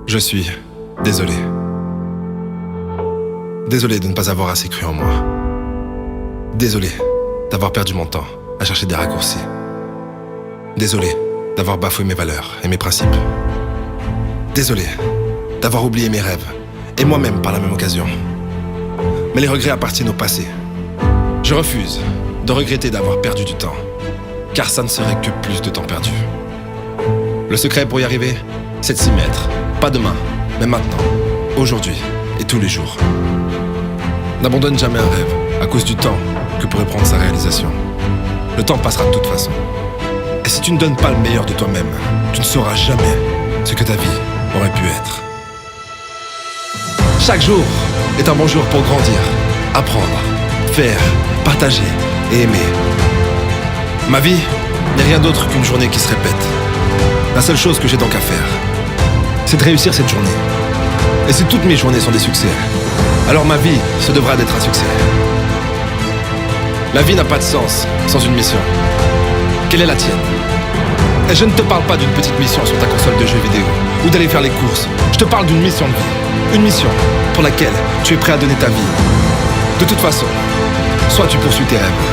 Je suis désolé. Désolé de ne pas avoir assez cru en moi. Désolé d'avoir perdu mon temps à chercher des raccourcis. Désolé d'avoir bafoué mes valeurs et mes principes. Désolé d'avoir oublié mes rêves et moi-même par la même occasion. Mais les regrets appartiennent au passé. Je refuse de regretter d'avoir perdu du temps, car ça ne serait que plus de temps perdu. Le secret pour y arriver, c'est de s'y mettre. Pas demain, mais maintenant, aujourd'hui et tous les jours. N'abandonne jamais un rêve à cause du temps que pourrait prendre sa réalisation. Le temps passera de toute façon. Et si tu ne donnes pas le meilleur de toi-même, tu ne sauras jamais ce que ta vie aurait pu être. Chaque jour est un bon jour pour grandir, apprendre, faire, partager et aimer. Ma vie n'est rien d'autre qu'une journée qui se répète. La seule chose que j'ai donc à faire, c'est de réussir cette journée. Et si toutes mes journées sont des succès, alors ma vie se devra d'être un succès. La vie n'a pas de sens sans une mission. Quelle est la tienne? Et je ne te parle pas d'une petite mission sur ta console de jeux vidéo ou d'aller faire les courses. Je te parle d'une mission de vie. Une mission pour laquelle tu es prêt à donner ta vie. De toute façon, soit tu poursuis tes rêves,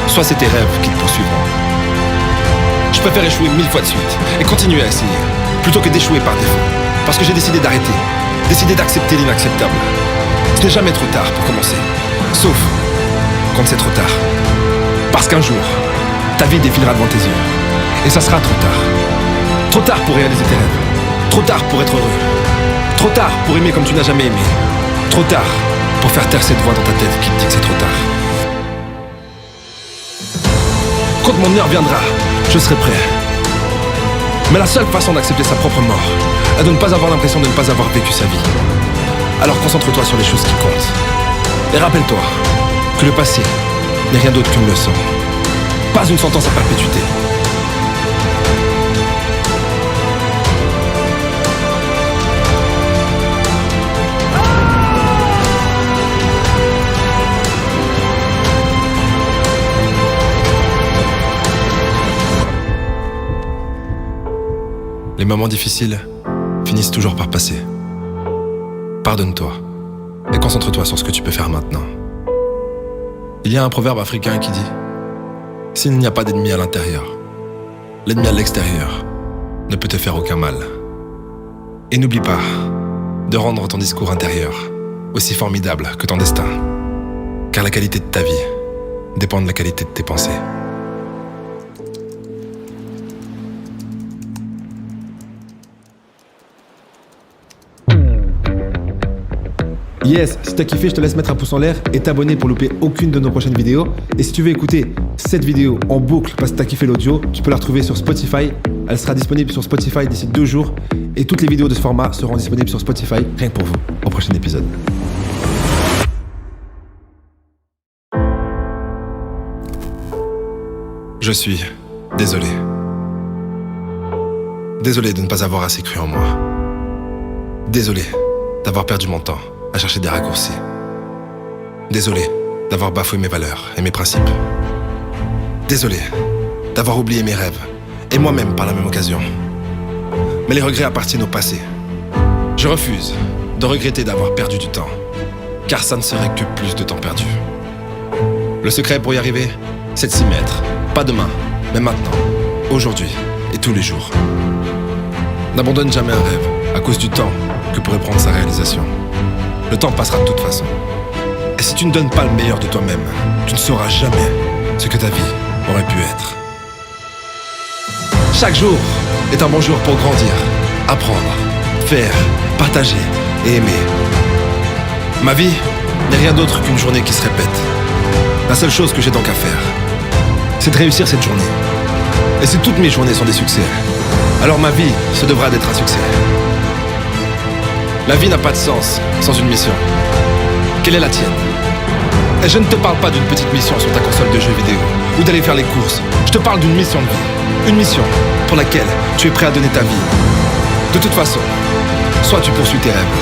soit c'est tes rêves qui te poursuivront. Je préfère échouer 1000 fois de suite et continuer à essayer, plutôt que d'échouer par défaut. Parce que j'ai décidé d'arrêter, décidé d'accepter l'inacceptable. Ce n'est jamais trop tard pour commencer, sauf quand c'est trop tard. Parce qu'un jour, ta vie défilera devant tes yeux, et ça sera trop tard. Trop tard pour réaliser tes rêves, trop tard pour être heureux, trop tard pour aimer comme tu n'as jamais aimé, trop tard pour faire taire cette voix dans ta tête qui te dit que c'est trop tard. Quand mon heure viendra, je serai prêt. Mais la seule façon d'accepter sa propre mort est de ne pas avoir l'impression de ne pas avoir vécu sa vie. Alors concentre-toi sur les choses qui comptent. Et rappelle-toi que le passé n'est rien d'autre qu'une leçon, pas une sentence à perpétuité. Les moments difficiles finissent toujours par passer. Pardonne-toi et concentre-toi sur ce que tu peux faire maintenant. Il y a un proverbe africain qui dit « S'il n'y a pas d'ennemi à l'intérieur, l'ennemi à l'extérieur ne peut te faire aucun mal. » Et n'oublie pas de rendre ton discours intérieur aussi formidable que ton destin, car la qualité de ta vie dépend de la qualité de tes pensées. Yes, si t'as kiffé, je te laisse mettre un pouce en l'air et t'abonner pour louper aucune de nos prochaines vidéos. Et si tu veux écouter cette vidéo en boucle parce que t'as kiffé l'audio, tu peux la retrouver sur Spotify. Elle sera disponible sur Spotify d'ici 2 jours. Et toutes les vidéos de ce format seront disponibles sur Spotify, rien que pour vous, au prochain épisode. Je suis désolé. Désolé de ne pas avoir assez cru en moi. Désolé d'avoir perdu mon temps à chercher des raccourcis. Désolé d'avoir bafoué mes valeurs et mes principes. Désolé d'avoir oublié mes rêves et moi-même par la même occasion. Mais les regrets appartiennent au passé. Je refuse de regretter d'avoir perdu du temps, car ça ne serait que plus de temps perdu. Le secret pour y arriver, c'est de s'y mettre. Pas demain, mais maintenant, aujourd'hui et tous les jours. N'abandonne jamais un rêve à cause du temps que pourrait prendre sa réalisation. Le temps passera de toute façon. Et si tu ne donnes pas le meilleur de toi-même, tu ne sauras jamais ce que ta vie aurait pu être. Chaque jour est un bon jour pour grandir, apprendre, faire, partager et aimer. Ma vie n'est rien d'autre qu'une journée qui se répète. La seule chose que j'ai donc à faire, c'est de réussir cette journée. Et si toutes mes journées sont des succès, alors ma vie se devra d'être un succès. La vie n'a pas de sens sans une mission. Quelle est la tienne? Et je ne te parle pas d'une petite mission sur ta console de jeux vidéo ou d'aller faire les courses. Je te parle d'une mission de vie. Une mission pour laquelle tu es prêt à donner ta vie. De toute façon, soit tu poursuis tes rêves,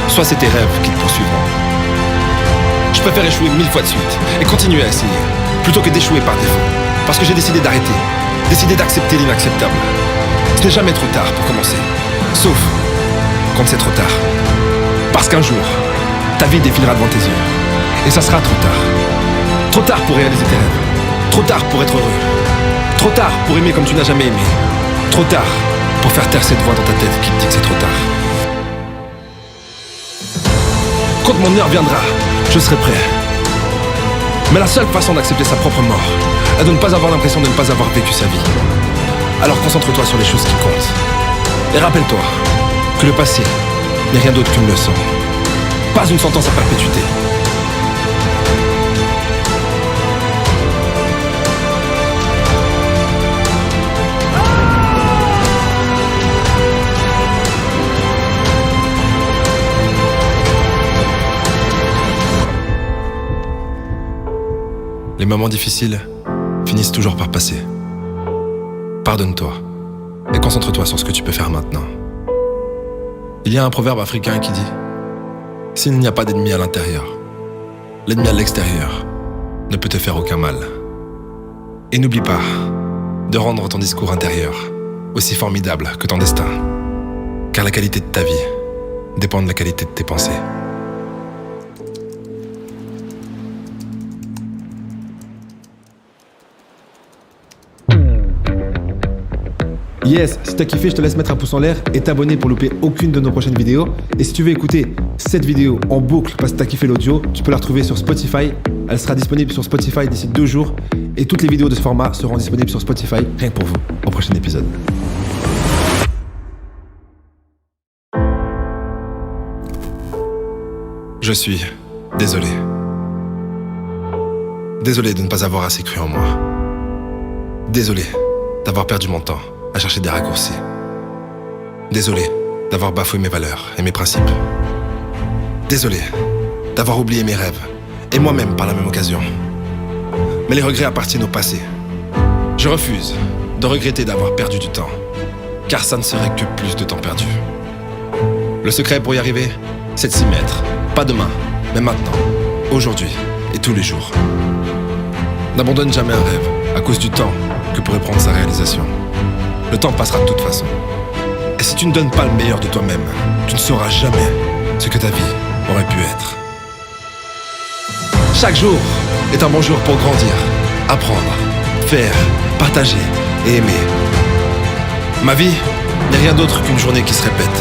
soit c'est tes rêves qui te poursuivront. Je préfère échouer 1000 fois de suite et continuer à essayer, plutôt que d'échouer par défaut. Parce que j'ai décidé d'arrêter, décidé d'accepter l'inacceptable. Ce n'est jamais trop tard pour commencer, sauf quand c'est trop tard. Parce qu'un jour, ta vie défilera devant tes yeux. Et ça sera trop tard. Trop tard pour réaliser tes rêves. Trop tard pour être heureux. Trop tard pour aimer comme tu n'as jamais aimé. Trop tard pour faire taire cette voix dans ta tête qui te dit que c'est trop tard. Quand mon heure viendra, je serai prêt. Mais la seule façon d'accepter sa propre mort est de ne pas avoir l'impression de ne pas avoir vécu sa vie. Alors concentre-toi sur les choses qui comptent. Et rappelle-toi que le passé n'est rien d'autre qu'une leçon. Pas une sentence à perpétuité. Les moments difficiles finissent toujours par passer. Pardonne-toi et concentre-toi sur ce que tu peux faire maintenant. Il y a un proverbe africain qui dit « S'il n'y a pas d'ennemi à l'intérieur, l'ennemi à l'extérieur ne peut te faire aucun mal. » Et n'oublie pas de rendre ton discours intérieur aussi formidable que ton destin, car la qualité de ta vie dépend de la qualité de tes pensées. Yes, si t'as kiffé, je te laisse mettre un pouce en l'air et t'abonner pour louper aucune de nos prochaines vidéos. Et si tu veux écouter cette vidéo en boucle parce que t'as kiffé l'audio, tu peux la retrouver sur Spotify. Elle sera disponible sur Spotify d'ici 2 jours. Et toutes les vidéos de ce format seront disponibles sur Spotify, rien que pour vous, au prochain épisode. Je suis désolé. Désolé de ne pas avoir assez cru en moi. Désolé d'avoir perdu mon temps à chercher des raccourcis. Désolé d'avoir bafoué mes valeurs et mes principes. Désolé d'avoir oublié mes rêves et moi-même par la même occasion. Mais les regrets appartiennent au passé. Je refuse de regretter d'avoir perdu du temps, car ça ne serait que plus de temps perdu. Le secret pour y arriver, c'est de s'y mettre. Pas demain, mais maintenant, aujourd'hui et tous les jours. N'abandonne jamais un rêve à cause du temps que pourrait prendre sa réalisation. Le temps passera de toute façon. Et si tu ne donnes pas le meilleur de toi-même, tu ne sauras jamais ce que ta vie aurait pu être. Chaque jour est un bon jour pour grandir, apprendre, faire, partager et aimer. Ma vie n'est rien d'autre qu'une journée qui se répète.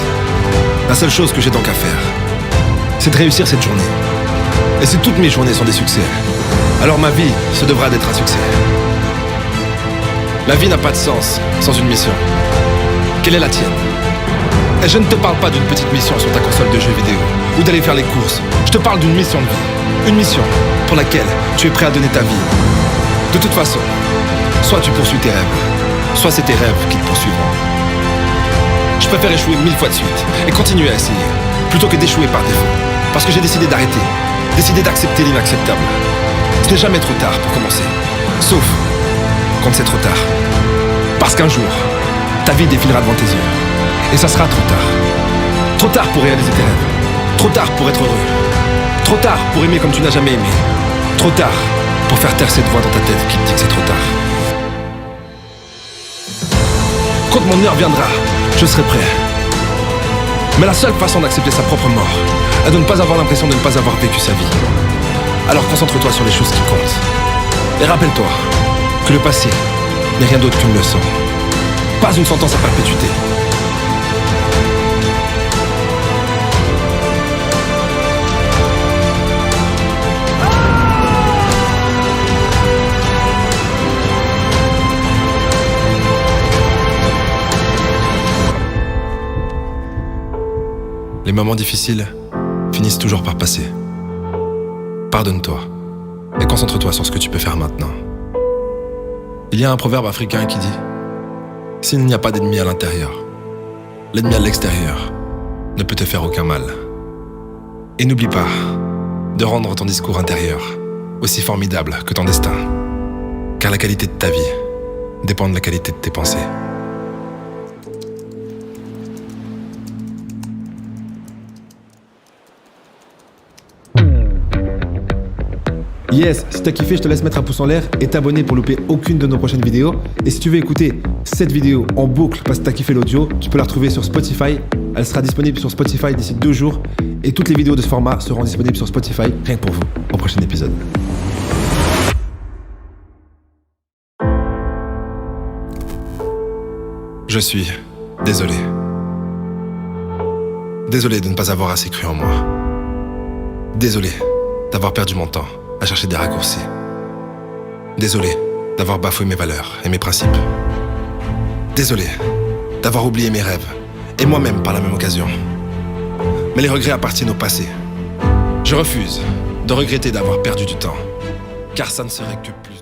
La seule chose que j'ai donc à faire, c'est de réussir cette journée. Et si toutes mes journées sont des succès, alors ma vie se devra d'être un succès. La vie n'a pas de sens sans une mission. Quelle est la tienne? Et je ne te parle pas d'une petite mission sur ta console de jeux vidéo ou d'aller faire les courses. Je te parle d'une mission de vie. Une mission pour laquelle tu es prêt à donner ta vie. De toute façon, soit tu poursuis tes rêves, soit c'est tes rêves qui te poursuivront. Je préfère échouer 1000 fois de suite et continuer à essayer, plutôt que d'échouer par défaut. Parce que j'ai décidé d'arrêter, décidé d'accepter l'inacceptable. Ce n'est jamais trop tard pour commencer, sauf quand c'est trop tard. Parce qu'un jour, ta vie défilera devant tes yeux. Et ça sera trop tard. Trop tard pour réaliser tes rêves. Trop tard pour être heureux. Trop tard pour aimer comme tu n'as jamais aimé. Trop tard pour faire taire cette voix dans ta tête qui te dit que c'est trop tard. Quand mon heure viendra, je serai prêt. Mais la seule façon d'accepter sa propre mort est de ne pas avoir l'impression de ne pas avoir vécu sa vie. Alors concentre-toi sur les choses qui comptent. Et rappelle-toi que le passé n'est rien d'autre qu'une leçon. Pas une sentence à perpétuité. Les moments difficiles finissent toujours par passer. Pardonne-toi et concentre-toi sur ce que tu peux faire maintenant. Il y a un proverbe africain qui dit « S'il n'y a pas d'ennemi à l'intérieur, l'ennemi à l'extérieur ne peut te faire aucun mal. » Et n'oublie pas de rendre ton discours intérieur aussi formidable que ton destin, car la qualité de ta vie dépend de la qualité de tes pensées. Yes, si t'as kiffé, je te laisse mettre un pouce en l'air et t'abonner pour louper aucune de nos prochaines vidéos. Et si tu veux écouter cette vidéo en boucle parce que t'as kiffé l'audio, tu peux la retrouver sur Spotify. elle sera disponible sur Spotify d'ici 2 jours. Et toutes les vidéos de ce format seront disponibles sur Spotify, rien que pour vous, au prochain épisode. Je suis désolé. Désolé de ne pas avoir assez cru en moi. Désolé d'avoir perdu mon temps à chercher des raccourcis. Désolé d'avoir bafoué mes valeurs et mes principes. Désolé d'avoir oublié mes rêves et moi-même par la même occasion. Mais les regrets appartiennent au passé. Je refuse de regretter d'avoir perdu du temps, car ça ne serait que plus.